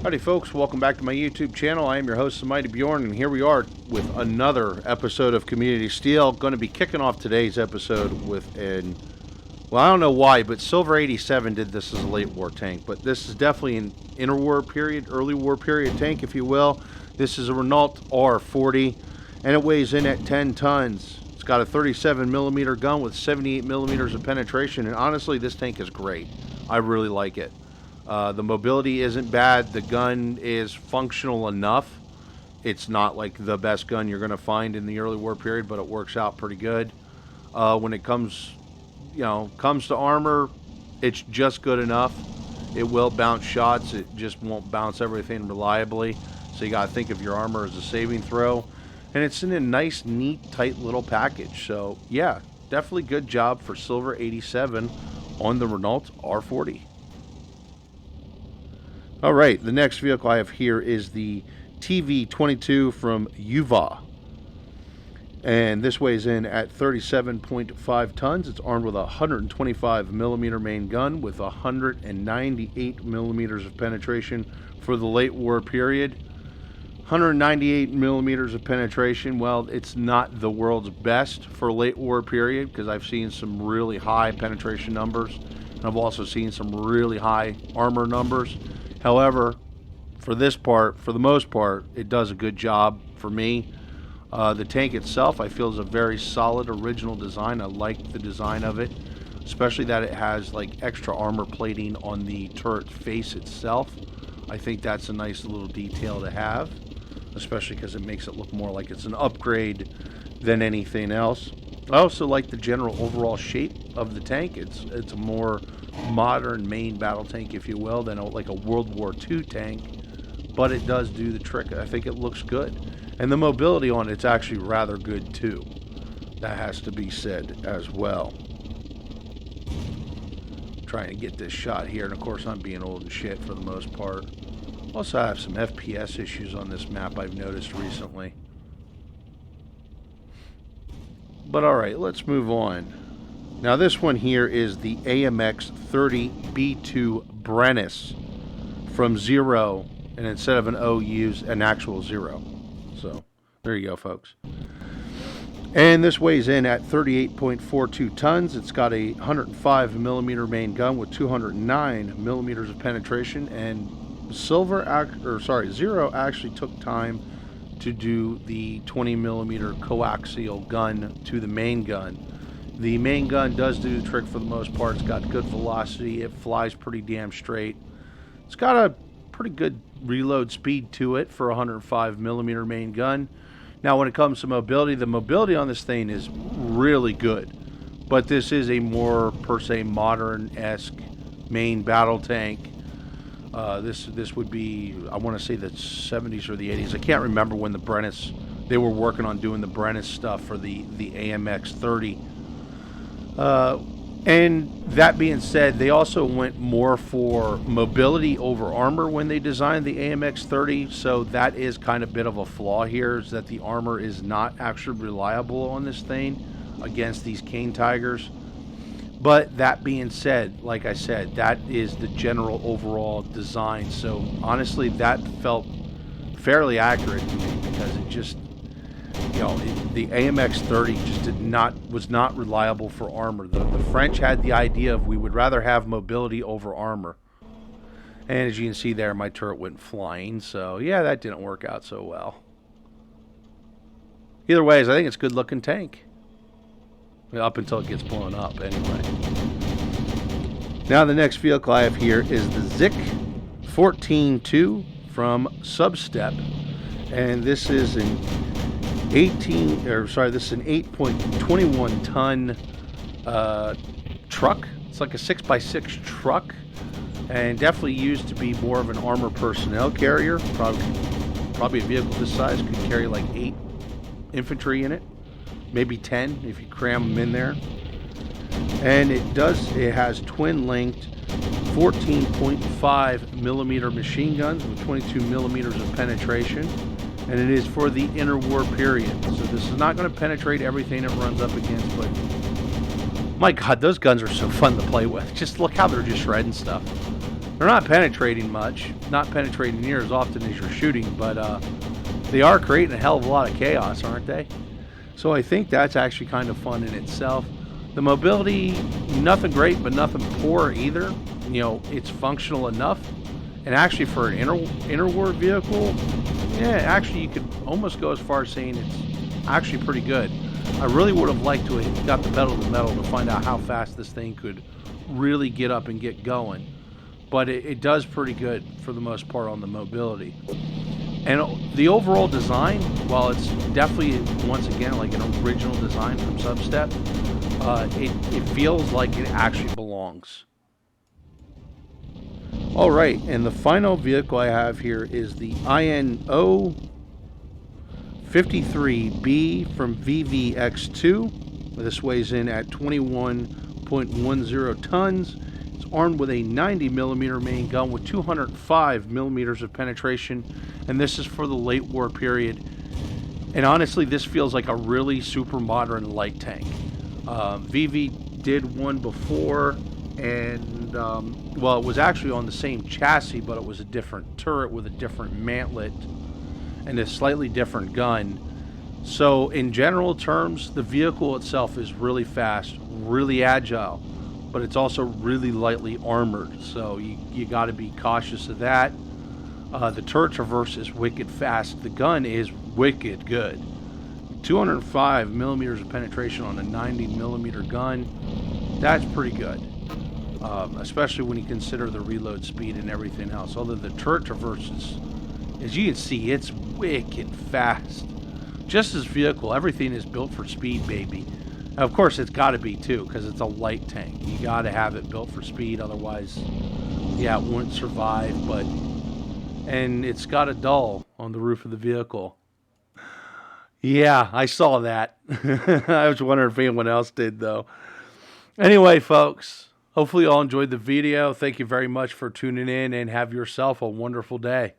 Howdy folks, welcome back to my YouTube channel. I am your host, Mighty Bjorn, and here we are with another episode of Community Steel. Going to be kicking off today's episode with well, I don't know why, but Silver 87 did this as a late war tank, but this is definitely an interwar period, early war period tank, if you will. This is a Renault R40, and it weighs in at 10 tons. It's got a 37 millimeter gun with 78 millimeters of penetration, and honestly, this tank is great. I really like it. The mobility isn't bad. The gun is functional enough. It's not like the best gun you're going to find in the early war period, but it works out pretty good. When it comes to armor, it's just good enough. It will bounce shots. It just won't bounce everything reliably. So you got to think of your armor as a saving throw. And it's in a nice, neat, tight little package. So yeah, definitely good job for Silver 87 on the Renault R40. All right, the next vehicle I have here is the TV22 from Yuva. And this weighs in at 37.5 tons. It's armed with a 125 millimeter main gun with 198 millimeters of penetration for the late war period. 198 millimeters of penetration, well, it's not the world's best for late war period because I've seen some really high penetration numbers. And I've also seen some really high armor numbers. However, for the most part, it does a good job for me. The tank itself, I feel, is a very solid original design. I like the design of it, especially that it has like extra armor plating on the turret face itself. I think that's a nice little detail to have, especially because it makes it look more like it's an upgrade than anything else. I also like the general overall shape of the tank. It's a more modern main battle tank, if you will, than like a World War II tank, but it does do the trick. I think it looks good, and the mobility on it's actually rather good too. That has to be said as well. Trying to get this shot here, and of course I'm being old and shit for the most part. Also, I have some FPS issues on this map I've noticed recently. But alright, let's move on. Now this one here is the AMX 30B2 Brennus from Zero, and instead of an O, use an actual zero. So there you go, folks. And this weighs in at 38.42 tons. It's got a 105 millimeter main gun with 209 millimeters of penetration, and Zero actually took time to do the 20 millimeter coaxial gun to the main gun. The main gun does do the trick for the most part. It's got good velocity. It flies pretty damn straight. It's got a pretty good reload speed to it for a 105 millimeter main gun. Now when it comes to mobility, the mobility on this thing is really good. But this is a more, per se, modern-esque main battle tank. This would be, I want to say the 70s or the 80s. I can't remember when the Brennus, they were working on doing the Brennus stuff for the AMX 30. And that being said, they also went more for mobility over armor when they designed the AMX 30. So that is kind of a bit of a flaw here, is that the armor is not actually reliable on this thing against these Cane Tigers. But that being said, like I said, that is the general overall design. So honestly, that felt fairly accurate to me because it just, the AMX 30 just was not reliable for armor. The French had the idea of we would rather have mobility over armor. And as you can see there, my turret went flying. So yeah, that didn't work out so well. Either way, I think it's a good looking tank. Up until it gets blown up, anyway. Now the next vehicle I have here is the Zik 14-2 from Substep, and this is an 8.21 ton truck. It's like a 6x6 truck, and definitely used to be more of an armor personnel carrier. Probably a vehicle this size could carry like 8 infantry in it. Maybe 10 if you cram them in there. And it has twin-linked 14.5 millimeter machine guns with 22 millimeters of penetration, and it is for the interwar period. So this is not going to penetrate everything it runs up against, but my God, those guns are so fun to play with. Just look how they're just shredding stuff. They're not penetrating much, not penetrating near as often as you're shooting, but they are creating a hell of a lot of chaos, aren't they? So I think that's actually kind of fun in itself. The mobility, nothing great, but nothing poor either. You know, it's functional enough. And actually for an interwar vehicle, yeah, actually you could almost go as far as saying it's actually pretty good. I really would have liked to have got the pedal to the metal to find out how fast this thing could really get up and get going. But it does pretty good for the most part on the mobility. And the overall design, while it's definitely, once again, like an original design from Substep, it feels like it actually belongs. All right, and the final vehicle I have here is the INO 53B from VVX2. This weighs in at 21.10 tons. It's armed with a 90 millimeter main gun with 205 millimeters of penetration, and this is for the late war period. And honestly, this feels like a really super modern light tank. VV did one before, and well, it was actually on the same chassis, but it was a different turret with a different mantlet and a slightly different gun. So in general terms, the vehicle itself is really fast, really agile, but it's also really lightly armored, so you got to be cautious of that. The turret traverse is wicked fast. The gun is wicked good. 205 millimeters of penetration on a 90 millimeter gun, that's pretty good. Especially when you consider the reload speed and everything else. Although the turret traverse is, as you can see, it's wicked fast. Just this vehicle, everything is built for speed, baby. Now, of course, it's got to be too, because it's a light tank. You got to have it built for speed, otherwise, yeah, it wouldn't survive. And it's got a dull on the roof of the vehicle. Yeah, I saw that. I was wondering if anyone else did, though. Anyway, folks, hopefully you all enjoyed the video. Thank you very much for tuning in, and have yourself a wonderful day.